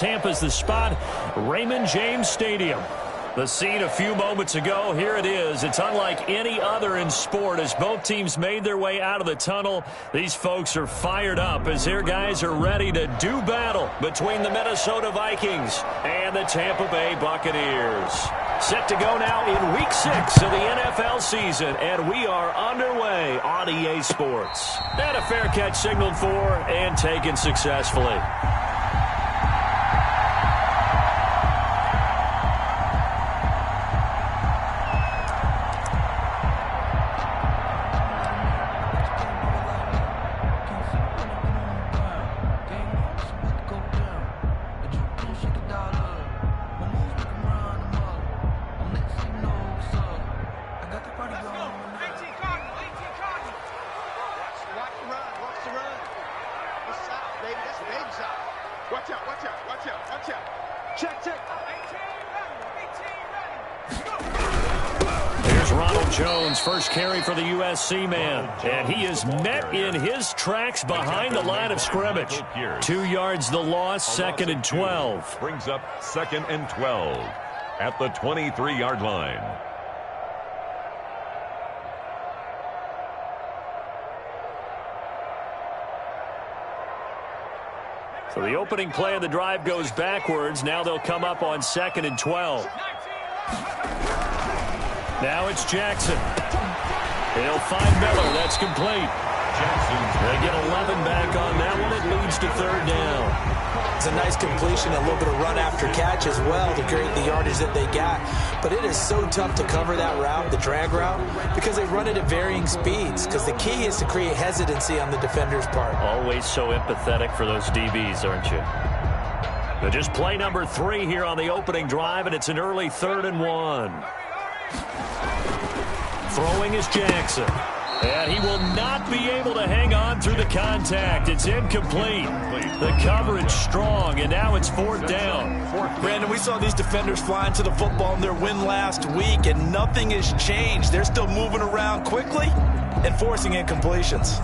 Tampa's the spot, Raymond James Stadium. The scene a few moments ago, here it is. It's unlike any other in sport as both teams made their way out of the tunnel. These folks are fired up as their guys are ready to do battle between the Minnesota Vikings and the Tampa Bay Buccaneers. Set to go now in Week 6 of the NFL season, and we are underway on EA Sports. And a fair catch signaled for and taken successfully. First carry for the USC man, and he is met in his tracks behind the line of scrimmage. 2 yards the loss, 2nd and 12. Brings up 2nd and 12 at the 23-yard line. So the opening play of the drive goes backwards. Now they'll come up on 2nd and 12. Now it's Jackson. He'll find Miller. That's complete. They get 11 back on that one. It leads to 3rd down. It's a nice completion, a little bit of run after catch as well to create the yardage that they got. But it is so tough to cover that route, the drag route, because they run it at varying speeds. Because the key is to create hesitancy on the defender's part. Always so empathetic for those DBs, aren't you? But just play number 3 here on the opening drive, and it's an early 3rd and 1. Throwing is Jackson. And he will not be able to hang on through the contact. It's incomplete. The coverage strong, and now it's 4th down. Brandon, we saw these defenders flying to the football in their win last week, and nothing has changed. They're still moving around quickly and forcing incompletions.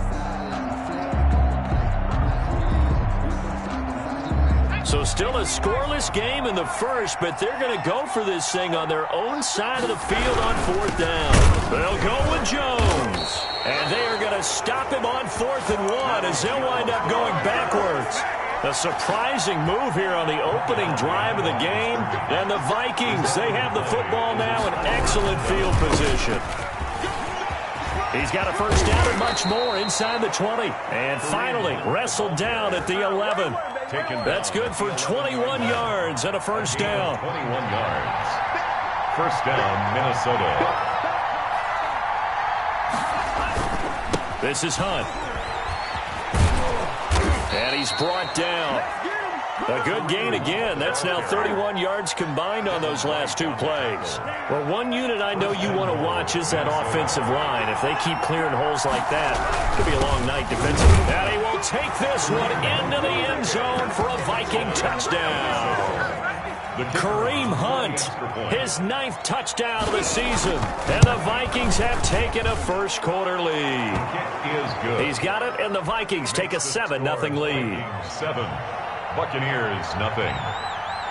So still a scoreless game in the first, but they're going to go for this thing on their own side of the field on 4th down. They'll go with Jones. And they are going to stop him on 4th and 1 as they'll wind up going backwards. A surprising move here on the opening drive of the game. And the Vikings, they have the football now in excellent field position. He's got a 1st down and much more inside the 20. And finally wrestled down at the 11. That's good for 21 yards and a 1st down. 21 yards. 1st down, Minnesota. This is Hunt. And he's brought down. A good gain again. That's now 31 yards combined on those last 2 plays. Well, one unit I know you want to watch is that offensive line. If they keep clearing holes like that, it could be a long night defensively. And he will take this one into the end zone for a Viking touchdown. Kareem Hunt, his 9th touchdown of the season. And the Vikings have taken a first-quarter lead. He's got it, and the Vikings take a 7-0 lead. 7. Buccaneers, nothing.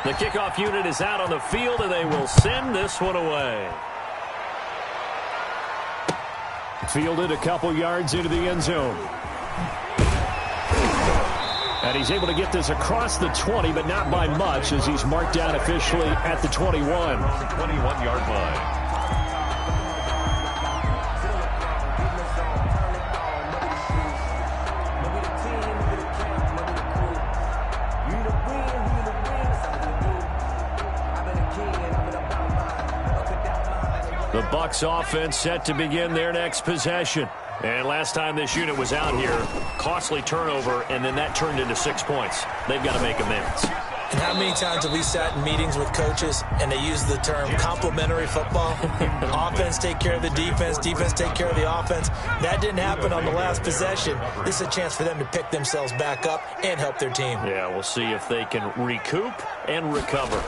The kickoff unit is out on the field, and they will send this one away. Fielded a couple yards into the end zone. And he's able to get this across the 20, but not by much, as he's marked down officially at the 21. 21-yard line. The Bucs offense set to begin their next possession. And last time this unit was out here, costly turnover, and then that turned into 6 points. They've got to make amends. And how many times have we sat in meetings with coaches and they use the term complementary football? Offense take care of the defense, defense take care of the offense. That didn't happen on the last possession. This is a chance for them to pick themselves back up and help their team. Yeah, we'll see if they can recoup and recover.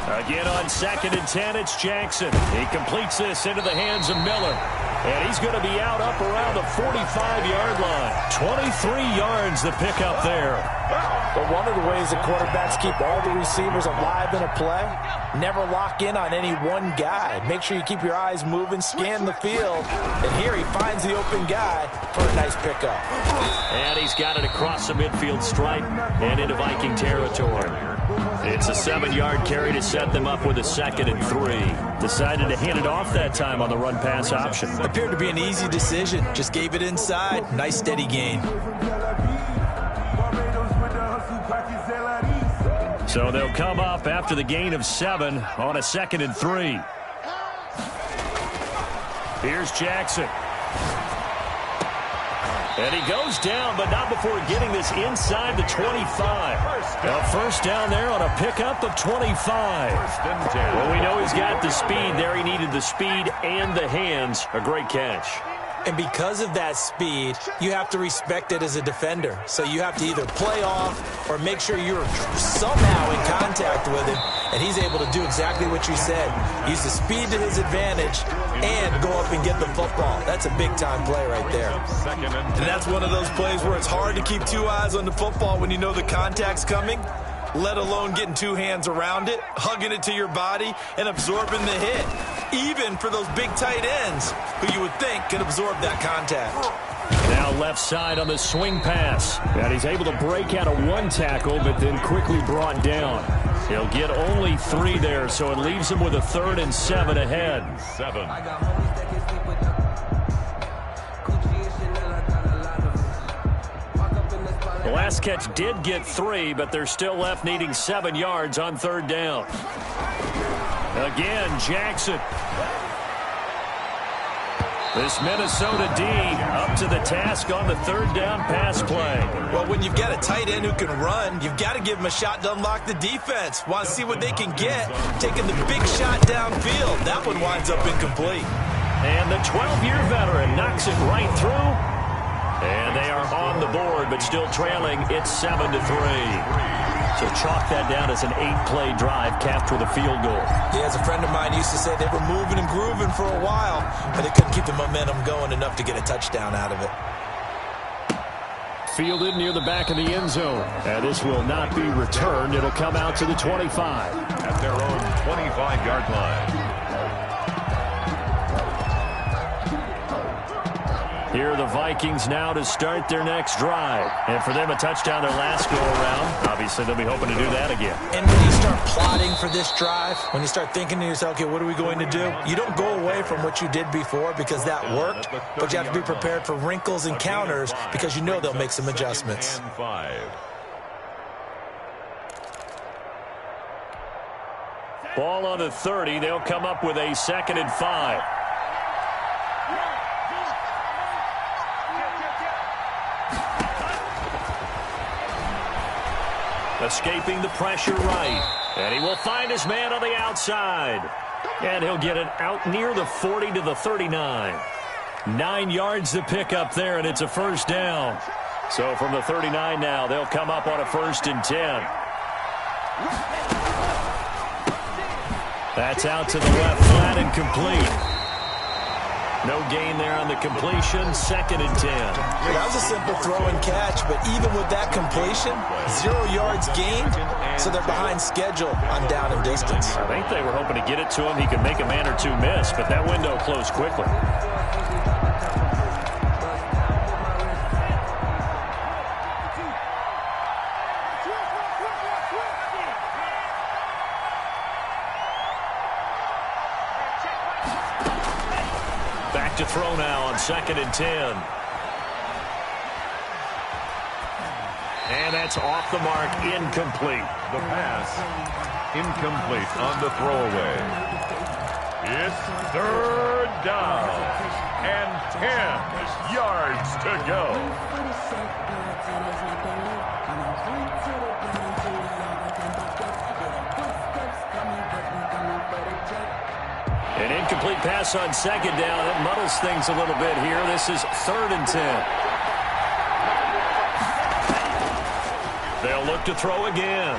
Again on 2nd and 10, it's Jackson. He completes this into the hands of Miller. And he's going to be out up around the 45-yard line. 23 yards the pickup there. But one of the ways that quarterbacks keep all the receivers alive in a play, never lock in on any one guy. Make sure you keep your eyes moving, scan the field. And here he finds the open guy for a nice pickup. And he's got it across the midfield stripe and into Viking territory. It's a 7-yard carry to set them up with a 2nd and 3. Decided to hand it off that time on the run-pass option. Appeared to be an easy decision. Just gave it inside. Nice steady gain. So they'll come up after the gain of 7 on a 2nd and 3. Here's Jackson. And he goes down, but not before getting this inside the 25. A first down there on a pickup of 25. Well, we know he's got the speed there. He needed the speed and the hands. A great catch. And because of that speed, you have to respect it as a defender. So you have to either play off or make sure you're somehow in contact with him. And he's able to do exactly what you said. Use the speed to his advantage and go up and get the football. That's a big-time play right there. And that's one of those plays where it's hard to keep two eyes on the football when you know the contact's coming, let alone getting two hands around it, hugging it to your body, and absorbing the hit. Even for those big tight ends who you would think can absorb that contact. Now left side on the swing pass. And he's able to break out of one tackle, but then quickly brought down. He'll get only 3 there, so it leaves him with a 3rd and 7 ahead. 7. The last catch did get 3, but they're still left needing 7 yards on 3rd down. Again, Jackson. This Minnesota D up to the task on the 3rd down pass play. Well, when you've got a tight end who can run, you've got to give him a shot to unlock the defense. Want to see what they can get, taking the big shot downfield. That one winds up incomplete. And the 12-year veteran knocks it right through. And they are on the board, but still trailing. It's 7-3. So chalk that down as an 8-play drive capped with a field goal. Yeah, as a friend of mine used to say, they were moving and grooving for a while, but they couldn't keep the momentum going enough to get a touchdown out of it. Fielded near the back of the end zone. And this will not be returned. It'll come out to the 25. At their own 25-yard line. Here are the Vikings now to start their next drive. And for them, a touchdown their last go-around. Obviously, they'll be hoping to do that again. And when you start plotting for this drive, when you start thinking to yourself, okay, what are we going to do? You don't go away from what you did before because that worked, but you have to be prepared for wrinkles and counters because you know they'll make some adjustments. Ball on the 30. They'll come up with a 2nd and 5. Escaping the pressure right. And he will find his man on the outside. And he'll get it out near the 40 to the 39. 9 yards to pick up there, and it's a first down. So from the 39 now, they'll come up on a 1st and 10. That's out to the left, flat and complete. No gain there on the completion. 2nd and 10. That was a simple throw and catch, but even with that completion, 0 yards gained, so they're behind schedule on down and distance. I think they were hoping to get it to him. He could make a man or two miss, but that window closed quickly. To throw now on 2nd and 10. And that's off the mark, incomplete. The pass, incomplete on the throwaway. It's 3rd down and 10 yards to go. An incomplete pass on 2nd down. It muddles things a little bit here. This is 3rd and 10. They'll look to throw again.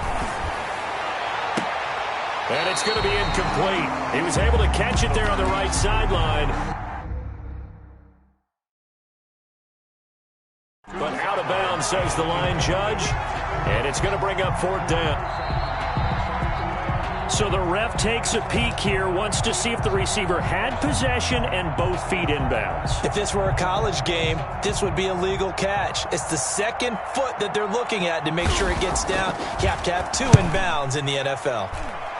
And it's going to be incomplete. He was able to catch it there on the right sideline. But out of bounds, says the line judge. And it's going to bring up 4th down. So the ref takes a peek here, wants to see if the receiver had possession and both feet inbounds. If this were a college game, this would be a legal catch. It's the second foot that they're looking at to make sure it gets down. You have to have 2 inbounds in the NFL.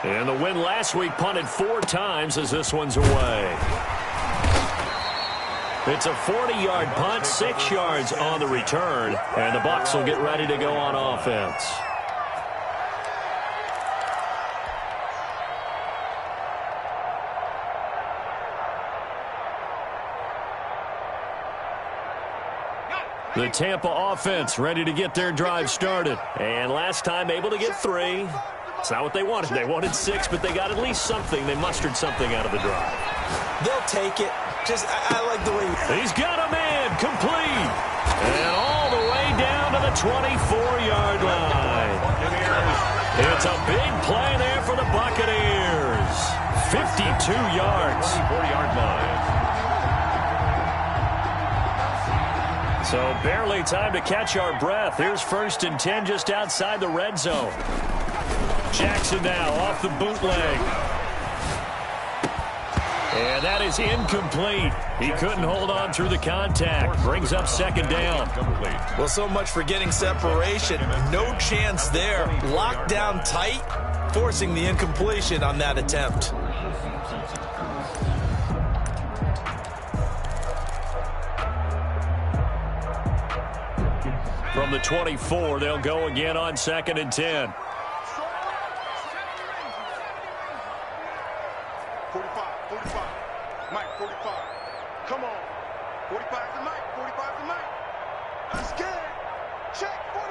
And the win last week punted 4 times as this one's away. It's a 40-yard punt, 6 yards on the return, and the Bucs will get ready to go on offense. The Tampa offense ready to get their drive started. And last time able to get 3. It's not what they wanted. They wanted 6, but they got at least something. They mustered something out of the drive. They'll take it. I like the way he's got a man complete. And all the way down to the 24-yard line. It's a big play there for the Buccaneers. 52 yards. 24-yard line. So barely time to catch our breath. Here's 1st and 10 just outside the red zone. Jackson now off the bootleg. And that is incomplete. He couldn't hold on through the contact. Brings up 2nd down. Well, so much for getting separation. No chance there. Locked down tight, forcing the incompletion on that attempt. From the 24, they'll go again on 2nd and 10. 45. Mike, 45. Come on. 45 to Mike. 45 to Mike. Let's get it. Check 45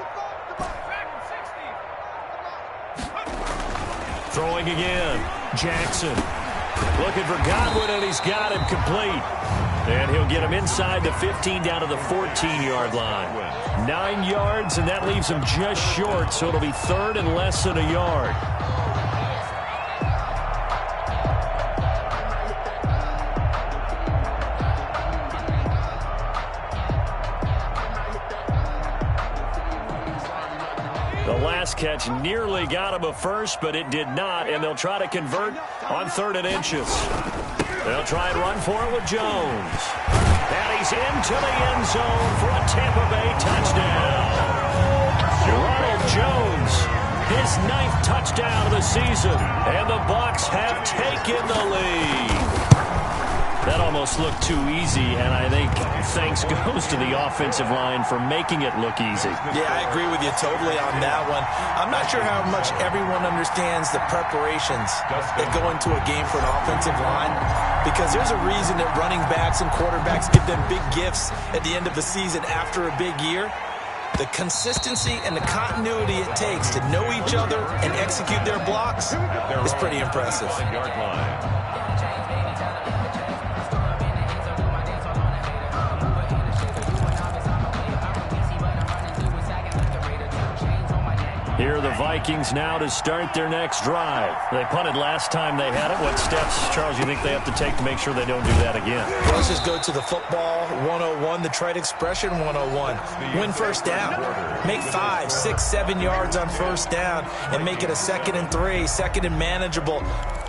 to Mike. Throwing again. Jackson. Looking for Godwin, and he's got him complete. And he'll get him inside the 15 down to the 14-yard line. 9 yards, and that leaves him just short, so it'll be 3rd and less than a yard. The last catch nearly got him a first, but it did not, and they'll try to convert on 3rd and inches. They'll try and run for it with Jones. And he's into the end zone for a Tampa Bay touchdown. Ronald Jones, his 9th touchdown of the season, and the Bucs have taken the lead. That almost looked too easy, and I think thanks goes to the offensive line for making it look easy. Yeah, I agree with you totally on that one. I'm not sure how much everyone understands the preparations that go into a game for an offensive line, because there's a reason that running backs and quarterbacks get them big gifts at the end of the season after a big year. The consistency and the continuity it takes to know each other and execute their blocks is pretty impressive. Here are the Vikings now to start their next drive. They punted last time they had it. What steps, Charles, you think they have to take to make sure they don't do that again? Well, let's just go to the football 101, the trite expression 101. Win first down. Make 5, 6, 7 yards on first down and make it a 2nd and 3, 2nd and manageable.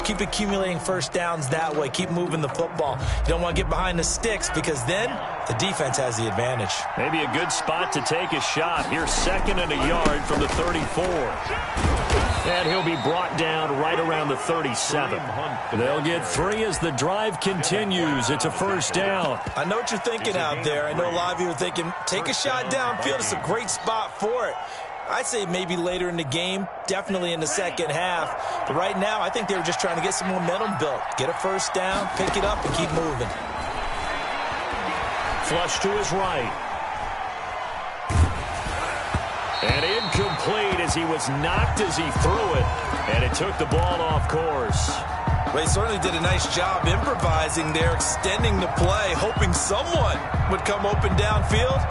Keep accumulating first downs that way. Keep moving the football. You don't want to get behind the sticks because then the defense has the advantage. Maybe a good spot to take a shot. Here's 2nd and a yard from the 34. And he'll be brought down right around the 37. They'll get 3 as the drive continues. It's a first down. I know what you're thinking out there. I know a lot of you are thinking, take a shot downfield. It's a great spot for it. I'd say maybe later in the game, definitely in the second half. But right now, I think they were just trying to get some momentum built. Get a first down, pick it up, and keep moving. Flush to his right. And incomplete as he was knocked as he threw it. And it took the ball off course. Well, he certainly did a nice job improvising there, extending the play, hoping someone would come open downfield,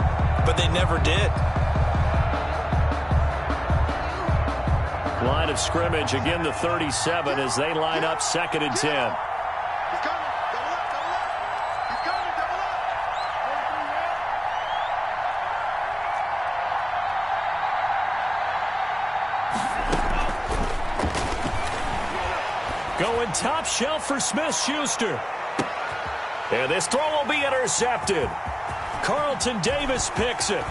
but they never did. line of scrimmage, again the 37 as they line up 2nd and 10. He's coming. Double up, double up. He's coming, double up. Going top shelf for Smith-Schuster. And this throw will be intercepted. Carlton Davis picks it.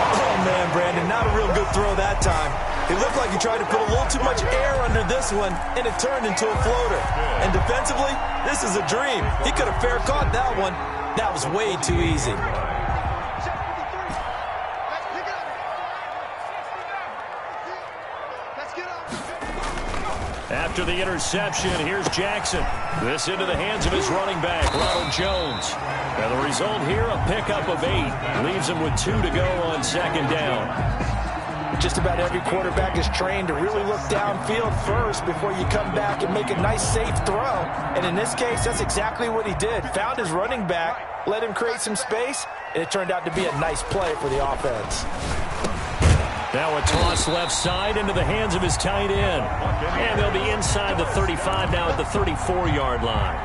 Oh, man, Brandon, not a real good throw that time. It looked like he tried to put a little too much air under this one, and it turned into a floater. And defensively, this is a dream. He could have fair caught that one. That was way too easy. After the interception, here's Jackson. This into the hands of his running back, Ronald Jones. And the result here, a pickup of 8. Leaves him with 2 to go on 2nd down. Just about every quarterback is trained to really look downfield first before you come back and make a nice, safe throw. And in this case, that's exactly what he did. Found his running back, let him create some space, and it turned out to be a nice play for the offense. Now a toss left side into the hands of his tight end. And they'll be inside the 35 now at the 34-yard line.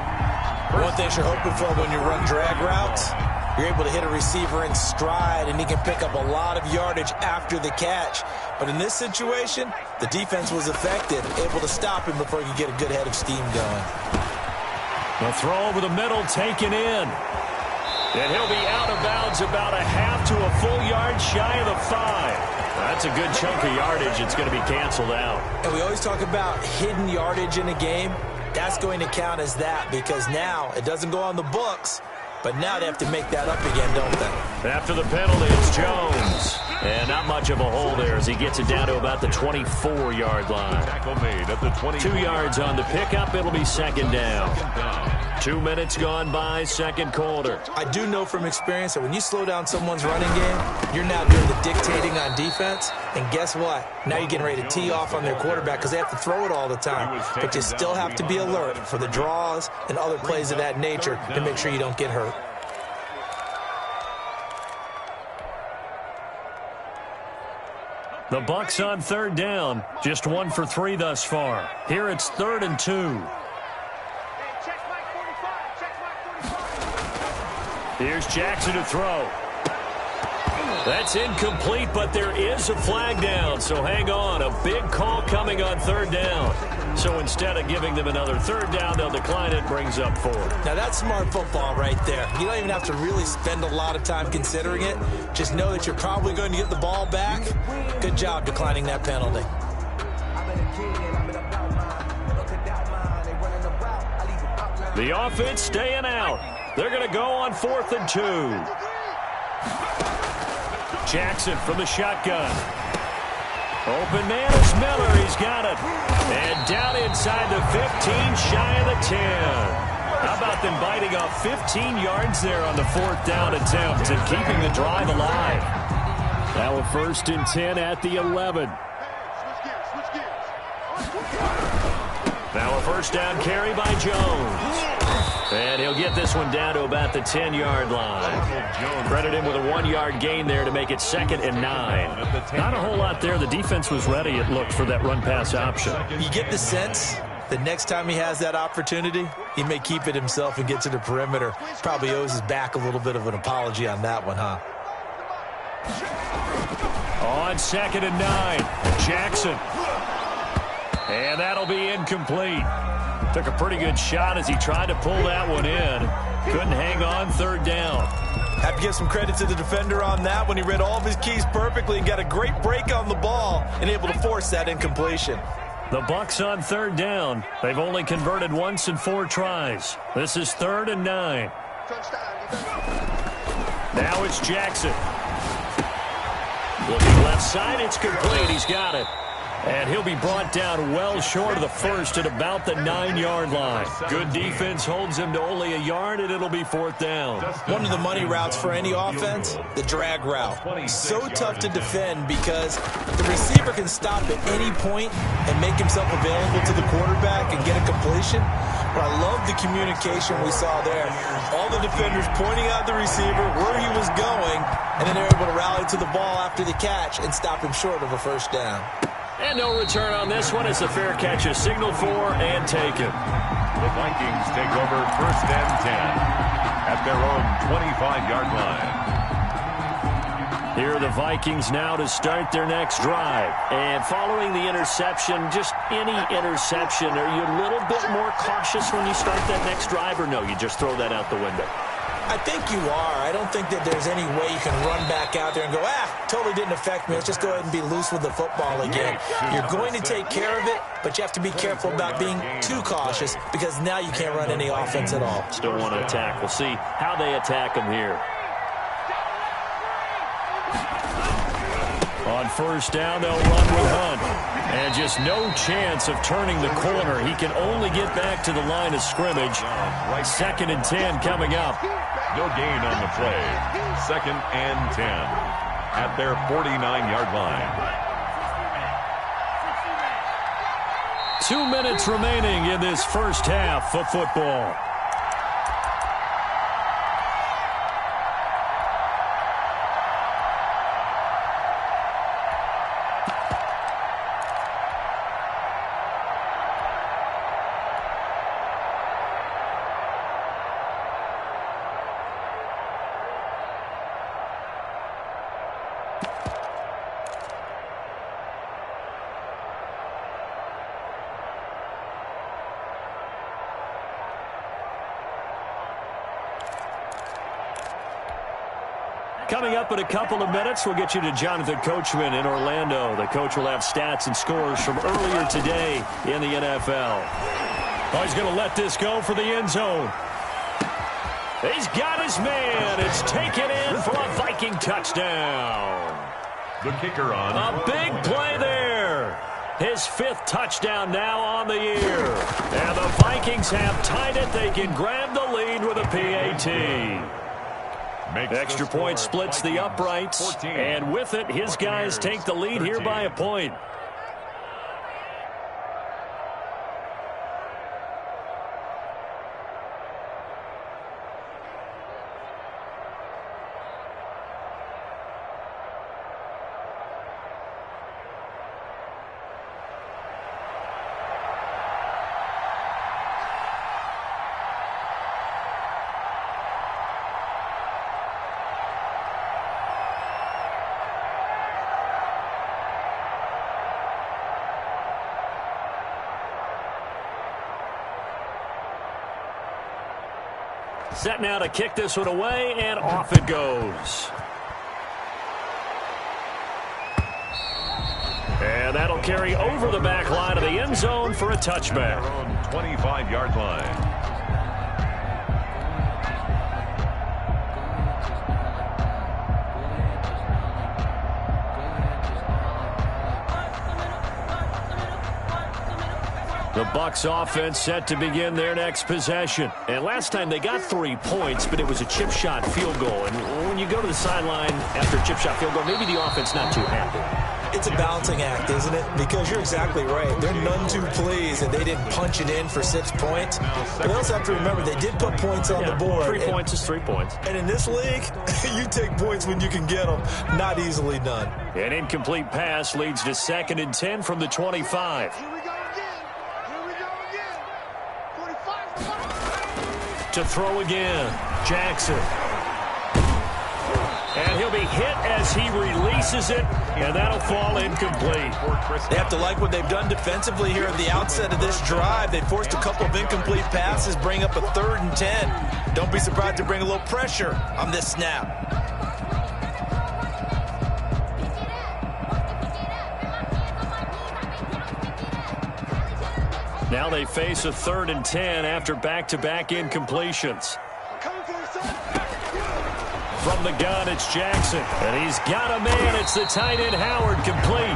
One thing you're hoping for when you run drag routes, you're able to hit a receiver in stride, and he can pick up a lot of yardage after the catch. But in this situation, the defense was effective, able to stop him before he could get a good head of steam going. The throw over the middle taken in. And he'll be out of bounds about a half to a full yard shy of the 5. That's a good chunk of yardage. It's going to be canceled out. And we always talk about hidden yardage in a game. That's going to count as that because now it doesn't go on the books, but now they have to make that up again, don't they? After the penalty, it's Jones. And not much of a hole there as he gets it down to about the 24-yard line. Tackle made at the 20. 2 yards on the pickup. It'll be 2nd down. 2 minutes gone by, 2nd quarter. I do know from experience that when you slow down someone's running game, you're now doing the dictating on defense. And guess what? Now you're getting ready to tee off on their quarterback because they have to throw it all the time. But you still have to be alert for the draws and other plays of that nature to make sure you don't get hurt. The Bucs on 3rd down. Just 1 for 3 thus far. Here it's 3rd and 2. Here's Jackson to throw. That's incomplete, but there is a flag down, so hang on. A big call coming on 3rd down. So instead of giving them another 3rd down, they'll decline it, brings up 4. Now that's smart football right there. You don't even have to really spend a lot of time considering it. Just know that you're probably going to get the ball back. Good job declining that penalty. The offense staying out. They're going to go on 4th and 2. Jackson from the shotgun. Open man is Miller. He's got it. And down inside the 15, shy of the 10. How about them biting off 15 yards there on the 4th down attempt and keeping the drive alive? Now a 1st and 10 at the 11. Now a 1st down carry by Jones. And he'll get this one down to about the 10-yard line. Credit him with a 1-yard gain there to make it 2nd and 9. Not a whole lot there. The defense was ready, it looked, for that run-pass option. You get the sense that next time he has that opportunity, he may keep it himself and get to the perimeter. Probably owes his back a little bit of an apology on that one, huh? On 2nd and 9, Jackson. And that'll be incomplete. Took a pretty good shot as he tried to pull that one in. Couldn't hang on 3rd down. Have to give some credit to the defender on that when he read all of his keys perfectly and got a great break on the ball and able to force that incompletion. The Bucs on 3rd down. They've only converted once in 4 tries. This is 3rd and 9. Now it's Jackson. Looking left side, it's complete. He's got it. And he'll be brought down well short of the first at about the 9-yard line. Good defense holds him to only a yard, and it'll be 4th down. One of the money routes for any offense, the drag route. So tough to defend because the receiver can stop at any point and make himself available to the quarterback and get a completion. But I love the communication we saw there. All the defenders pointing out the receiver, where he was going, and then they're able to rally to the ball after the catch and stop him short of a first down. And no return on this one as the fair catch is signaled for and taken. The Vikings take over 1st and 10 at their own 25-yard line. Here are the Vikings now to start their next drive. And following the interception, just any interception, are you a little bit more cautious when you start that next drive, or no, you just throw that out the window? I think you are. I don't think that there's any way you can run back out there and go, totally didn't affect me. Let's just go ahead and be loose with the football again. You're going to take care of it, but you have to be careful about being too cautious because now you can't run any offense at all. Still want to attack. We'll see how they attack him here. On 1st down, they'll run with Hunt. And just no chance of turning the corner. He can only get back to the line of scrimmage. 2nd and 10 coming up. No gain on the play. 2nd and 10 at their 49-yard line. 2 minutes remaining in this first half of football. Coming up in a couple of minutes, we'll get you to Jonathan Coachman in Orlando. The coach will have stats and scores from earlier today in the NFL. Oh, he's going to let this go for the end zone. He's got his man. It's taken in for a Viking touchdown. The kicker on. A big play there. His 5th touchdown now on the year. And the Vikings have tied it. They can grab the lead with a PAT. Extra point splits the uprights, and with it, his guys take the lead here by a point. Set now to kick this one away, and off it goes. And that'll carry over the back line of the end zone for a touchback. 25-yard line. The Bucs offense set to begin their next possession. And last time they got 3 points, but it was a chip shot field goal. And when you go to the sideline after a chip shot field goal, maybe the offense not too happy. It's a balancing act, isn't it? Because you're exactly right. They're none too pleased that they didn't punch it in for 6 points. But they also have to remember they did put points on the board. 3 points is 3 points. And in this league, you take points when you can get them. Not easily done. An incomplete pass leads to 2nd and 10 from the 25. To throw again, Jackson. And he'll be hit as he releases it, and that'll fall incomplete. They have to like what they've done defensively here at the outset of this drive. They forced a couple of incomplete passes, bring up a 3rd and 10. Don't be surprised to bring a little pressure on this snap. Now they face a 3rd and 10 after back-to-back incompletions. From the gun, it's Jackson. And he's got a man. It's the tight end, Howard, complete.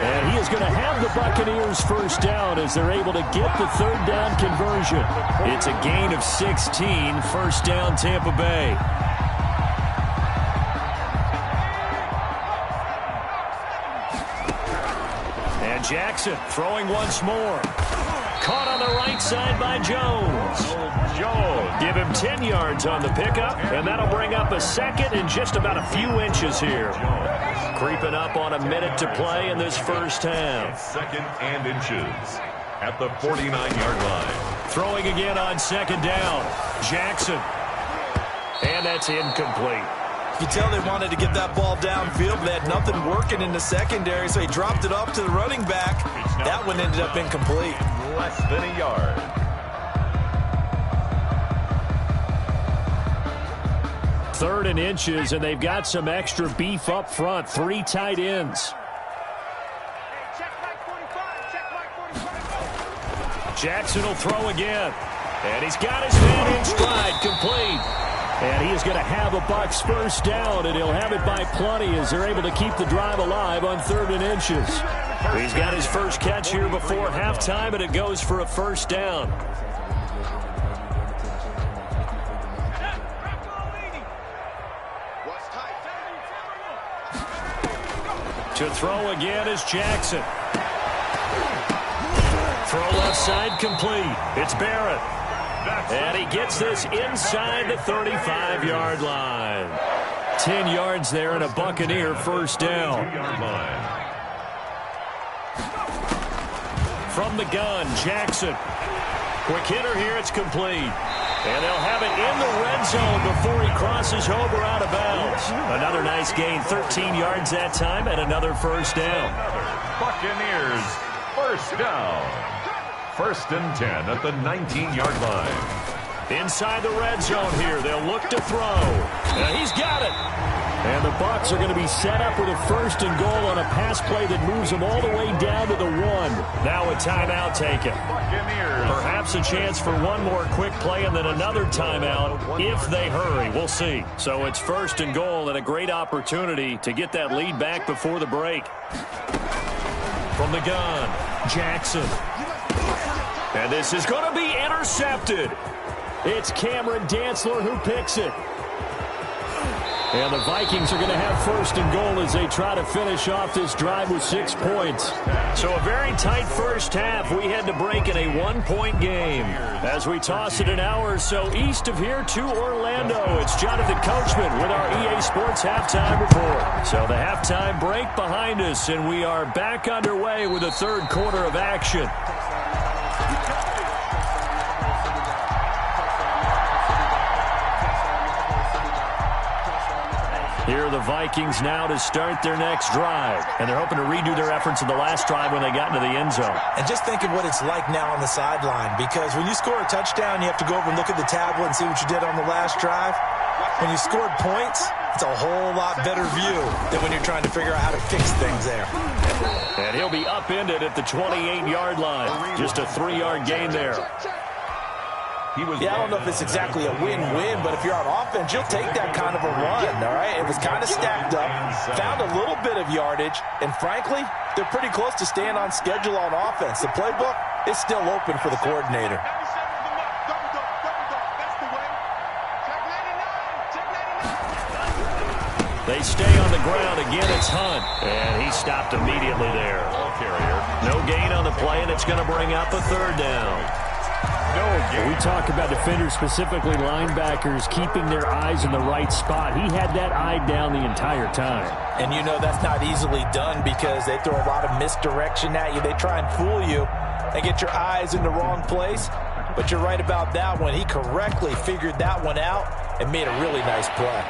And he is going to have the Buccaneers first down as they're able to get the third down conversion. It's a gain of 16, first down Tampa Bay. And Jackson throwing once more. Caught on the right side by Jones. Give him 10 yards on the pickup, and that'll bring up a second and just about a few inches here. Creeping up on a minute to play in this first half. Second and inches at the 49-yard line. Throwing again on second down. Jackson. And that's incomplete. You tell they wanted to get that ball downfield, but they had nothing working in the secondary, so he dropped it off to the running back. That one ended up incomplete. Less than a yard. Third and inches, and they've got some extra beef up front. 3 tight ends. Jackson will throw again. And he's got his man in stride, complete. And he is going to have a Bucs first down, and he'll have it by plenty as they're able to keep the drive alive on 3rd and inches. He's got his first catch here before halftime, and it goes for a first down. To throw again is Jackson. Throw left side complete. It's Barrett. And he gets this inside the 35-yard line. 10 yards there and a Buccaneer first down. From the gun, Jackson. Quick hitter here, it's complete. And they'll have it in the red zone before he crosses over out of bounds. Another nice gain, 13 yards that time, and another first down. Buccaneers, first down. 1st and 10 at the 19-yard line. Inside the red zone here, they'll look to throw. And he's got it. And the Bucs are going to be set up with a 1st and goal on a pass play that moves them all the way down to the 1. Now a timeout taken. Perhaps a chance for one more quick play and then another timeout if they hurry. We'll see. So it's 1st and goal and a great opportunity to get that lead back before the break. From the gun, Jackson. And this is going to be intercepted. It's Cameron Dantzler who picks it. And the Vikings are going to have 1st and goal as they try to finish off this drive with 6 points. So a very tight first half. We had to break in a 1-point game. As we toss it an hour or so east of here to Orlando, it's Jonathan Coachman with our EA Sports halftime report. So the halftime break behind us, and we are back underway with the 3rd quarter of action. Here are the Vikings now to start their next drive. And they're hoping to redo their efforts in the last drive when they got into the end zone. And just think of what it's like now on the sideline, because when you score a touchdown, you have to go over and look at the tablet and see what you did on the last drive. When you scored points, it's a whole lot better view than when you're trying to figure out how to fix things there. And he'll be upended at the 28-yard line. Just a 3-yard gain there. Yeah, I don't know if it's exactly a win-win, but if you're on offense, you'll take that kind of a run, all right? It was kind of stacked up, found a little bit of yardage, and frankly, they're pretty close to staying on schedule on offense. The playbook is still open for the coordinator. They stay on the ground. Again, it's Hunt. And he stopped immediately there. No gain on the play, and it's going to bring up a 3rd down. We talk about defenders, specifically linebackers, keeping their eyes in the right spot. He had that eye down the entire time. And you know that's not easily done because they throw a lot of misdirection at you. They try and fool you and get your eyes in the wrong place. But you're right about that one. He correctly figured that one out and made a really nice play.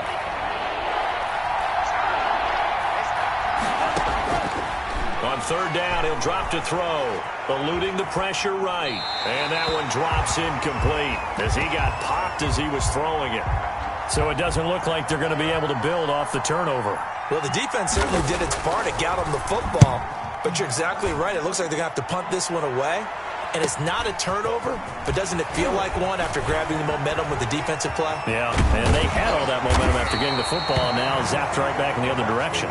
On 3rd down, he'll drop to throw. Eluding the pressure right. And that one drops incomplete as he got popped as he was throwing it. So it doesn't look like they're going to be able to build off the turnover. Well, the defense certainly did its part to get them the football. But you're exactly right. It looks like they're going to have to punt this one away. and it's not a turnover, but doesn't it feel like one after grabbing the momentum with the defensive play? Yeah, and they had all that momentum after getting the football, and now zapped right back in the other direction.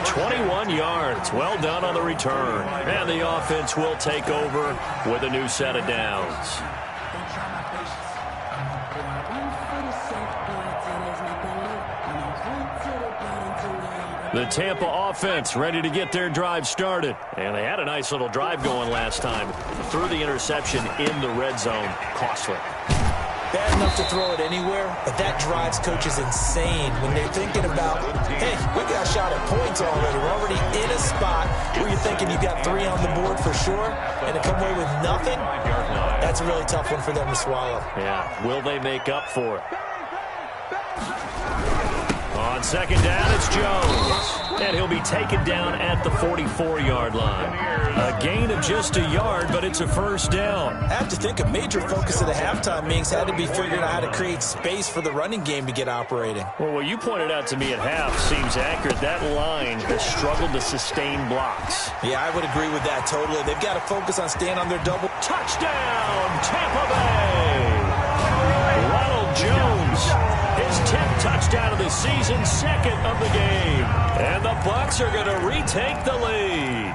21 yards. Well done on the return. And the offense will take over with a new set of downs. The Tampa offense ready to get their drive started. And they had a nice little drive going last time. Threw the interception in the red zone. Costly. Bad enough to throw it anywhere, but that drives coaches insane when they're thinking about, hey, we got a shot at points already. We're already in a spot where you're thinking you got 3 on the board for sure, and to come away with nothing, that's a really tough one for them to swallow. Yeah, will they make up for it? On second down, it's Jones. And he'll be taken down at the 44-yard line. A gain of just a yard, but it's a first down. I have to think a major focus of the halftime meetings had to be figuring out how to create space for the running game to get operating. Well, what you pointed out to me at half seems accurate. That line has struggled to sustain blocks. Yeah, I would agree with that totally. They've got to focus on staying on their double. Touchdown, Tampa Bay! Ronald Jones, his 10th touchdown of the season, 2nd of the game. And the Bucs are going to retake the lead.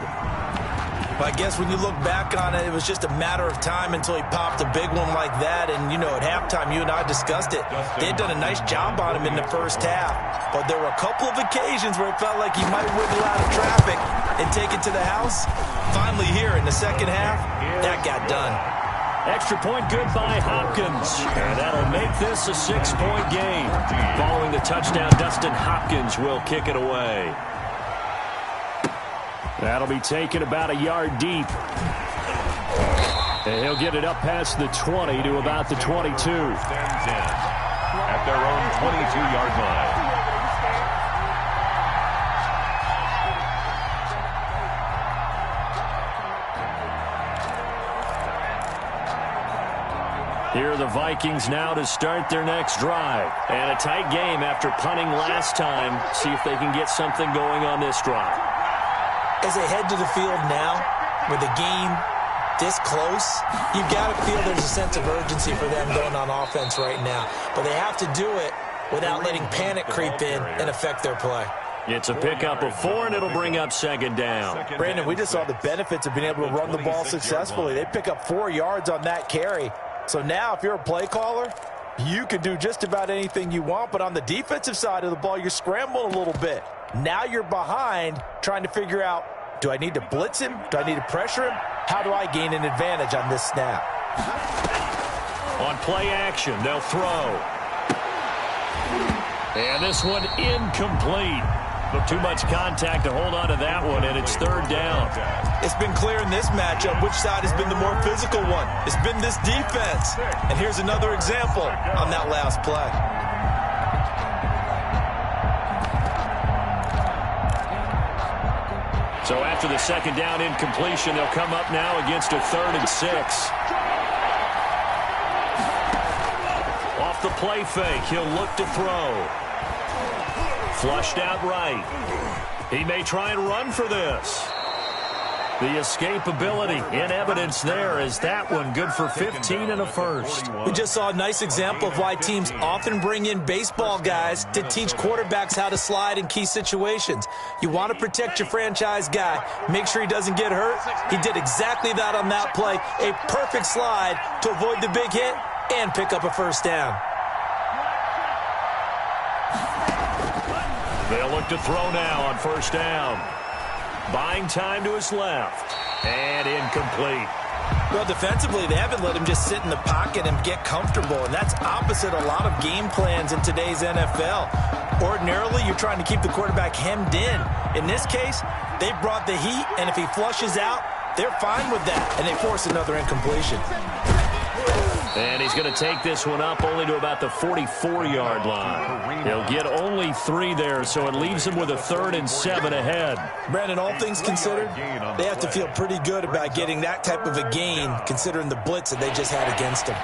I guess when you look back on it, it was just a matter of time until he popped a big one like that. And, you know, at halftime, you and I discussed it. They had done a nice job on him in the first half. But there were a couple of occasions where it felt like he might wiggle out of traffic and take it to the house. Finally here in the second half, that got done. Extra point good by Hopkins. And that'll make this a 6-point game. Following the touchdown, Dustin Hopkins will kick it away. That'll be taken about a yard deep. And he'll get it up past the 20 to about the 22. At their own 22-yard line. Here are the Vikings now to start their next drive. And a tight game after punting last time. See if they can get something going on this drive. As they head to the field now, with the game this close, you've got to feel there's a sense of urgency for them going on offense right now. But they have to do it without letting panic creep in and affect their play. It's a pickup of 4, and it'll bring up second down. Brandon, we just saw the benefits of being able to run the ball successfully. They pick up 4 yards on that carry. So now if you're a play caller, you can do just about anything you want. But on the defensive side of the ball, you're scrambling a little bit. Now you're behind trying to figure out, do I need to blitz him? Do I need to pressure him? How do I gain an advantage on this snap? On play action, they'll throw. And this one incomplete. But too much contact to hold on to that one, and it's third down. It's been clear in this matchup which side has been the more physical one. It's been this defense. And here's another example on that last play. So after the second down incompletion, they'll come up now against a 3rd and 6. Off the play fake, he'll look to throw. Flushed out right. He may try and run for this. The escapability in evidence there is that one good for 15 and a first. We just saw a nice example of why teams often bring in baseball guys to teach quarterbacks how to slide in key situations. You want to protect your franchise guy. Make sure he doesn't get hurt. He did exactly that on that play. A perfect slide to avoid the big hit and pick up a first down. They'll look to throw now on first down. Buying time to his left. And incomplete. Well, defensively, they haven't let him just sit in the pocket and get comfortable, and that's opposite a lot of game plans in today's NFL. Ordinarily, you're trying to keep the quarterback hemmed in. In this case, they brought the heat, and if he flushes out, they're fine with that, and they force another incompletion. And he's going to take this one up only to about the 44-yard line. He'll get only 3 there, so it leaves him with a 3rd and 7 ahead. Brandon, all things considered, they have to feel pretty good about getting that type of a gain, considering the blitz that they just had against him.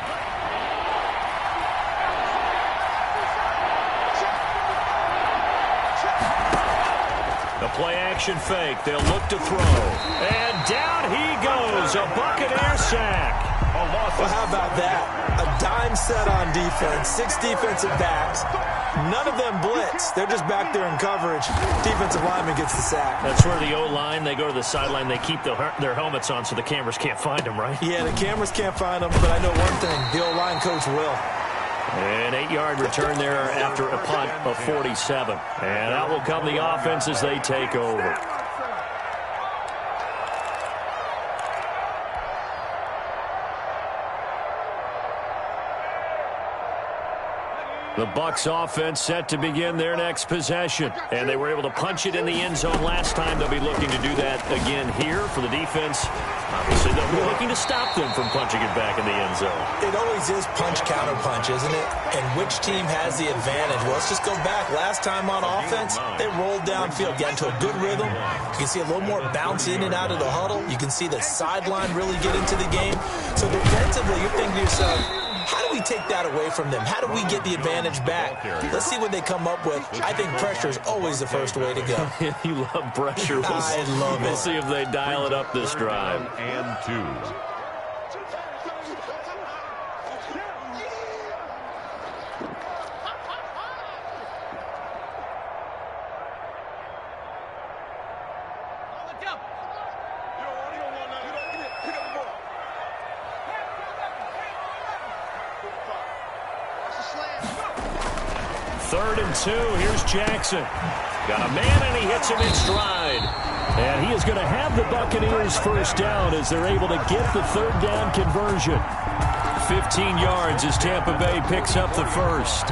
The play action fake. They'll look to throw. And down he goes. A Buccaneer sack. Well, how about that? A dime set on defense, 6 defensive backs. None of them blitz. They're just back there in coverage. Defensive lineman gets the sack. That's where the O-line, they go to the sideline, they keep their helmets on so the cameras can't find them, right? Yeah, the cameras can't find them, but I know one thing. The O-line coach will. An 8-yard return there after a punt of 47. And out will come the offense as they take over. The Bucs offense set to begin their next possession. And they were able to punch it in the end zone last time. They'll be looking to do that again here for the defense. Obviously, they'll be looking to stop them from punching it back in the end zone. It always is punch-counter-punch, isn't it? And which team has the advantage? Well, let's just go back. Last time on offense, they rolled downfield, got into a good rhythm. You can see a little more bounce in and out of the huddle. You can see the sideline really get into the game. So defensively, you're thinking to yourself, how do we take that away from them? How do we get the advantage back? Let's see what they come up with. I think pressure is always the first way to go. You love pressure. I love it. We'll see if they dial it up this drive. And 2. Third and 2. Here's Jackson. Got a man, and he hits him in stride. And he is going to have the Buccaneers first down as they're able to get the third down conversion. 15 yards as Tampa Bay picks up the first.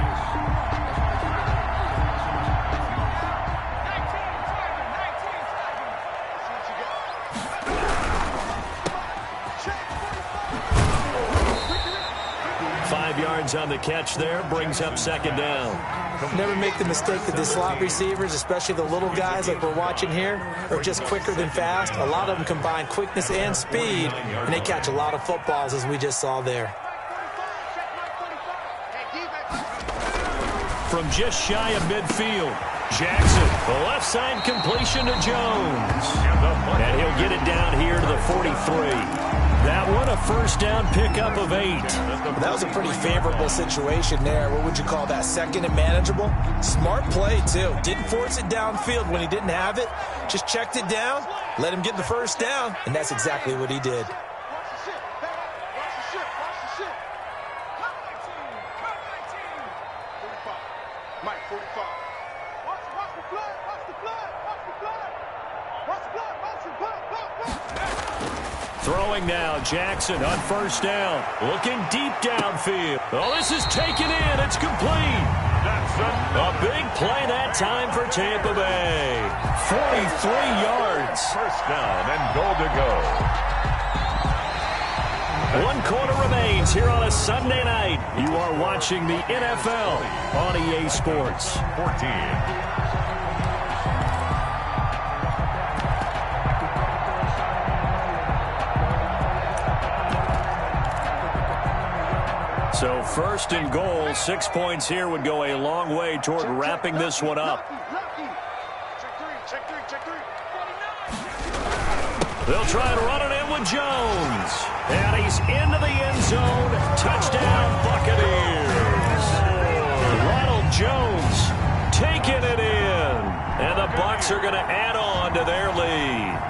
On the catch there, brings up second down. Never make the mistake that the slot receivers, especially the little guys like we're watching here, are just quicker than fast. A lot of them combine quickness and speed, and they catch a lot of footballs, as we just saw there. From just shy of midfield, Jackson, the left side completion to Jones. And he'll get it down here to the 43. That one, a first down pickup of 8. That was a pretty favorable situation there. What would you call that? Second and manageable? Smart play, too. Didn't force it downfield when he didn't have it. Just checked it down, let him get the first down, and that's exactly what he did. Mike, 45. Watch the blood, watch the blood, watch the blood. Watch the blood, watch the blood, Throwing now, Jackson on first down. Looking deep downfield. Oh, this is taken in. It's complete. A big play that time for Tampa Bay. 43 yards. First down and goal to go. 1 quarter remains here on a Sunday night. You are watching the NFL on EA Sports. 14. So first and goal, 6 points here would go a long way toward wrapping this one up. They'll try and run it in with Jones. And he's into the end zone. Touchdown, Buccaneers. Ronald Jones taking it in. And the Bucs are going to add on to their lead.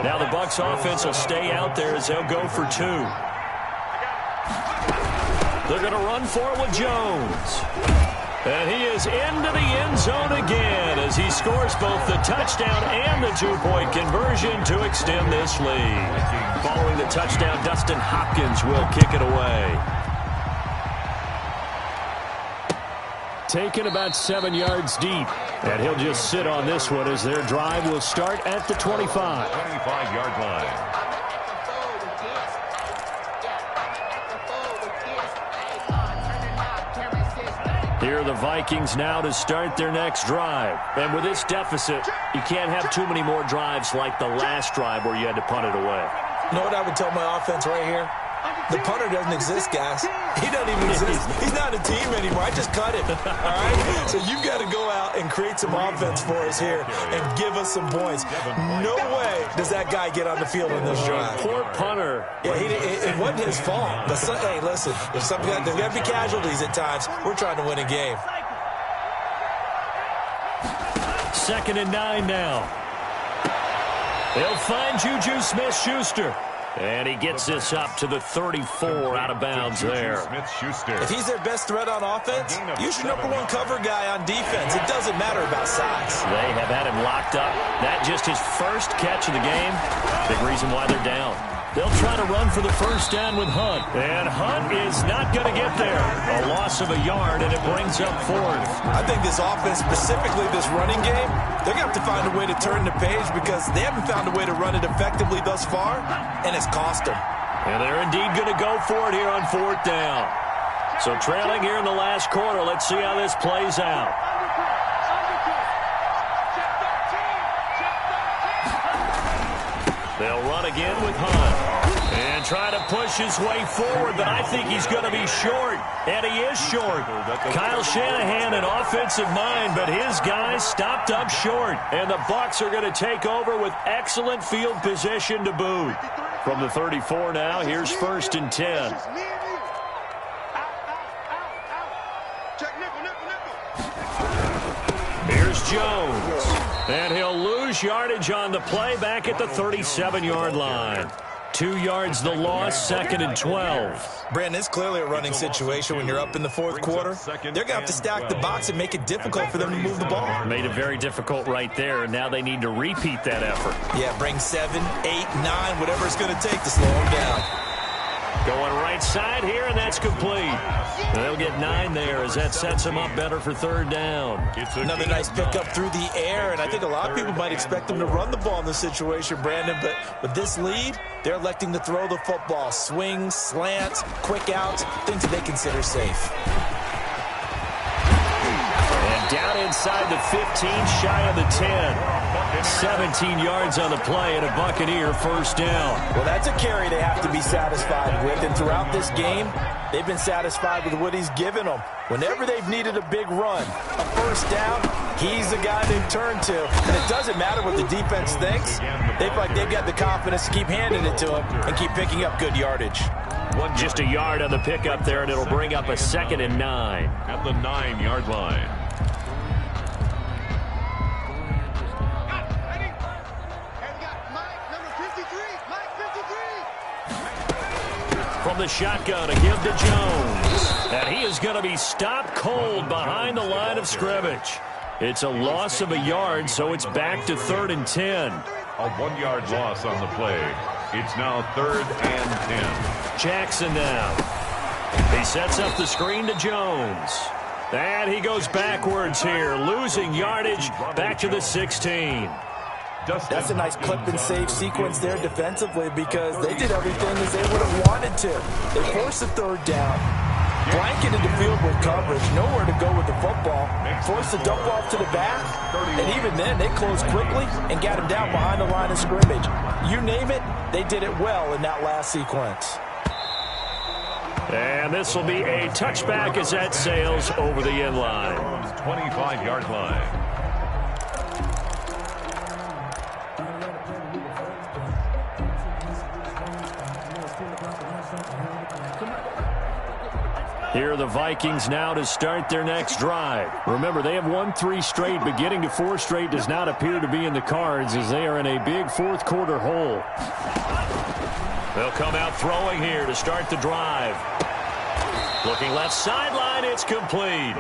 Now the Bucs offense will stay out there as they'll go for 2. They're going to run for it with Jones. And he is into the end zone again as he scores both the touchdown and the 2-point conversion to extend this lead. Following the touchdown, Dustin Hopkins will kick it away. Taken about 7 yards deep. And he'll just sit on this one as their drive will start at the 25. 25-yard line. Here are the Vikings now to start their next drive. And with this deficit, you can't have too many more drives like the last drive where you had to punt it away. You know what I would tell my offense right here? The punter doesn't exist, guys. He doesn't even exist. He's not a team anymore. I just cut him. All right? So you've got to go out and create some offense for us here and give us some points. No way does that guy get on the field in this drive. Poor punter. Yeah, it wasn't his fault. But, hey, listen, there's got to be casualties at times. We're trying to win a game. 2nd and 9 now. They'll find Juju Smith-Schuster. And he gets this up to the 34 out of bounds there. If he's their best threat on offense, use your #1 cover guy on defense. It doesn't matter about size. They have had him locked up. That just his first catch of the game. Big reason why they're down. They'll try to run for the first down with Hunt. And Hunt is not going to get there. A loss of a yard, and it brings up 4th. I think this offense, specifically this running game, they're going to have to find a way to turn the page because they haven't found a way to run it effectively thus far, and it's cost them. And they're indeed going to go for it here on 4th down. So trailing here in the last quarter. Let's see how this plays out. They'll run again with Hunt. And try to push his way forward, but I think he's going to be short. And he is short. Kyle Shanahan, an offensive mind, but his guys stopped up short. And the Bucs are going to take over with excellent field position to boot. From the 34 now, here's 1st and 10. Here's Jones. And he'll lose yardage on the play back at the 37-yard line. 2 yards the loss, 2nd and 12. Brandon, it's clearly a running situation when you're up in the 4th quarter. They're going to have to stack the box and make it difficult for them to move the ball. Made it very difficult right there, and now they need to repeat that effort. Yeah, bring 7, 8, 9, whatever it's going to take to slow them down. Going right side here, and that's complete. They'll get 9 there as that sets them up better for 3rd down. Another nice pickup through the air, and I think a lot of people might expect them to run the ball in this situation, Brandon, but with this lead, they're electing to throw the football. Swings, slants, quick outs, things that they consider safe. And down inside the 15, shy of the 10. 17 yards on the play and a Buccaneer 1st down. Well, that's a carry they have to be satisfied with, and throughout this game, they've been satisfied with what he's given them. Whenever they've needed a big run, a 1st down, he's the guy they've turned to. And it doesn't matter what the defense thinks. They feel like they've got the confidence to keep handing it to him and keep picking up good yardage. Just a yard on the pickup there, and it'll bring up a 2nd and 9. At the 9-yard line. From the shotgun, a give to Jones. And he is going to be stopped cold behind the line of scrimmage. It's a loss of a yard, so it's back to 3rd and 10. A 1-yard loss on the play. It's now 3rd and 10. Jackson now. He sets up the screen to Jones. And he goes backwards here, losing yardage back to the 16. That's a nice clip and save sequence there defensively because they did everything as they would have wanted to. They forced the 3rd down, blanketed the field with coverage, nowhere to go with the football, forced the dump off to the back, and even then they closed quickly and got him down behind the line of scrimmage. You name it, they did it well in that last sequence. And this will be a touchback as that sails over the end line. 25-yard line. Here are the Vikings now to start their next drive. Remember, they have won 3 straight, but getting to 4 straight does not appear to be in the cards as they are in a big 4th quarter hole. They'll come out throwing here to start the drive. Looking left sideline, it's complete.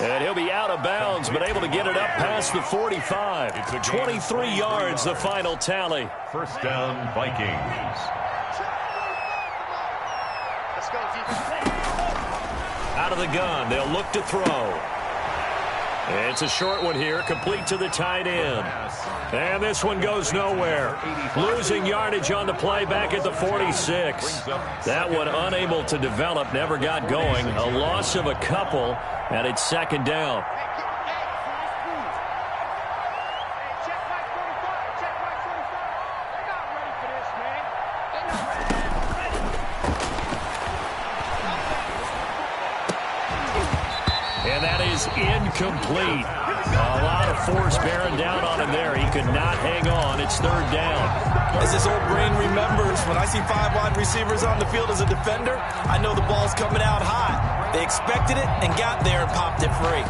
And he'll be out of bounds, but able to get it up past the 45. 23 yards, the final tally. 1st down, Vikings. Let's go, defense. Out of the gun, they'll look to throw. It's a short one here, complete to the tight end. And this one goes nowhere. Losing yardage on the play back at the 46. That one unable to develop, never got going. A loss of a couple, and it's 2nd down. is incomplete. A lot of force bearing down on him there. He could not hang on. It's third down. As his old brain remembers, when I see 5 wide receivers on the field as a defender, I know the ball's coming out hot. They expected it and got there and popped it free.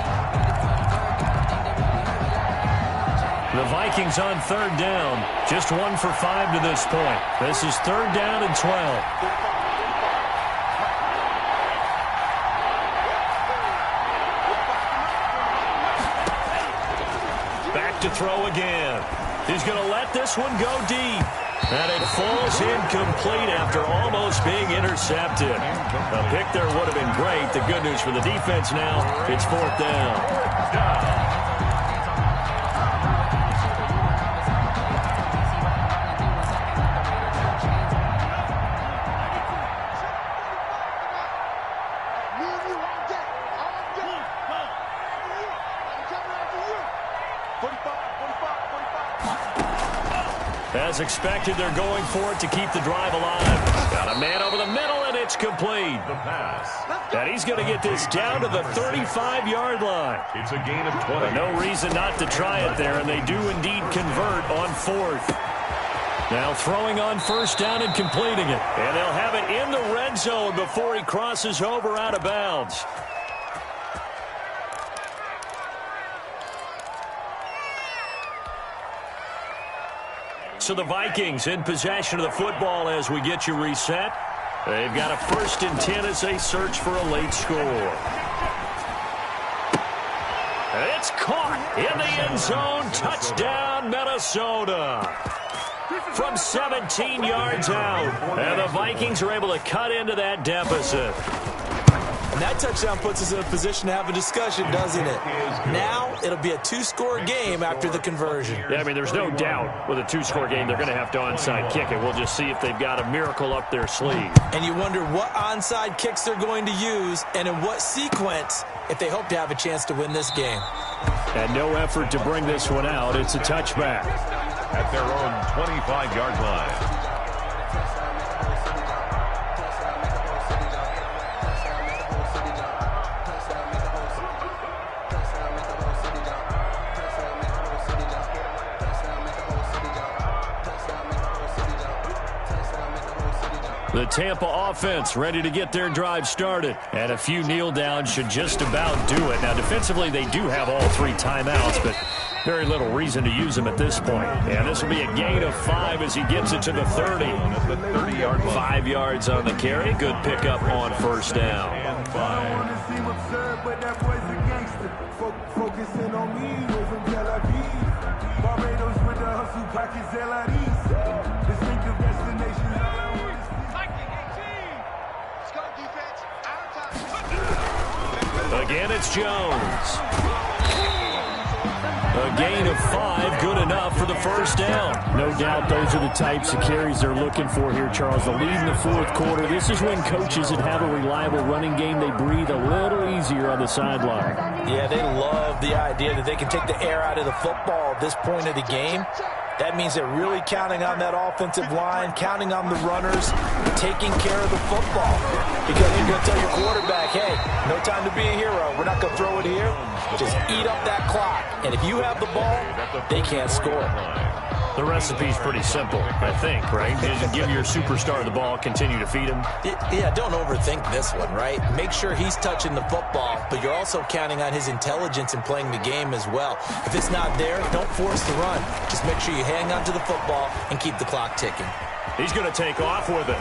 The Vikings on third down. Just 1 for 5 to this point. This is third down and 12. To throw again. He's going to let this one go deep. And it falls incomplete after almost being intercepted. A pick there would have been great. The good news for the defense now, it's fourth down. As expected, they're going for it to keep the drive alive. Got a man over the middle, and it's complete. The pass. And he's going to get this down to the 35-yard line. It's a gain of 20. But no reason not to try it there, and they do indeed convert on fourth. Now throwing on first down and completing it. And they'll have it in the red zone before he crosses over out of bounds. So the Vikings in possession of the football as we get you reset. They've got a 1st and 10 as they search for a late score. It's caught in the end zone. Touchdown, Minnesota. From 17 yards out. And the Vikings are able to cut into that deficit. And that touchdown puts us in a position to have a discussion, doesn't it? Now it'll be a 2-score game after the conversion. Yeah, I mean, there's no doubt with a 2-score game they're going to have to onside kick it. We'll just see if they've got a miracle up their sleeve. And you wonder what onside kicks they're going to use and in what sequence if they hope to have a chance to win this game. And no effort to bring this one out. It's a touchback. At their own 25-yard line. The Tampa offense ready to get their drive started. And a few kneel downs should just about do it. Now, defensively, they do have all 3 timeouts, but very little reason to use them at this point. And this will be a gain of 5 as he gets it to the 30. 5 yards on the carry. Good pickup on first down. And 5. Focusing on me, we're from Tel Aviv. Barbados with the hustle pockets, LRDs. Distinctive destinations, all I want is again, it's Jones. A gain of 5, good enough for the first down. No doubt those are the types of carries they're looking for here, Charles. The lead in the fourth quarter. This is when coaches that have a reliable running game, they breathe a little easier on the sideline. Yeah, they love the idea that they can take the air out of the football at this point of the game. That means they're really counting on that offensive line, counting on the runners, taking care of the football. Because you're going to tell your quarterback, hey, no time to be a hero. We're not going to throw it here. Just eat up that clock. And if you have the ball, they can't score. The recipe's pretty simple, I think, right? Just give your superstar the ball, continue to feed him. Yeah, don't overthink this one, right? Make sure he's touching the football, but you're also counting on his intelligence in playing the game as well. If it's not there, don't force the run. Just make sure you hang on to the football and keep the clock ticking. He's going to take off with it.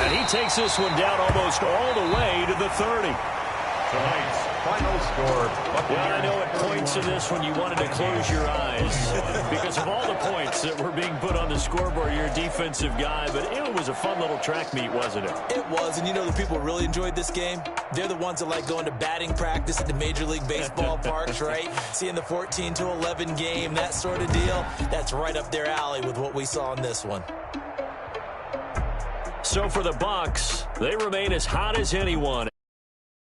And he takes this one down almost all the way to the 30. Tonight's final score. Well, I know at points in this one you wanted to close your eyes because of all the points that were being put on the scoreboard. You're a defensive guy, but it was a fun little track meet, wasn't it? It was, and you know the people really enjoyed this game? They're the ones that like going to batting practice at the Major League Baseball parks, right? Seeing the 14-11 game, that sort of deal. That's right up their alley with what we saw in this one. So for the Bucs, they remain as hot as anyone.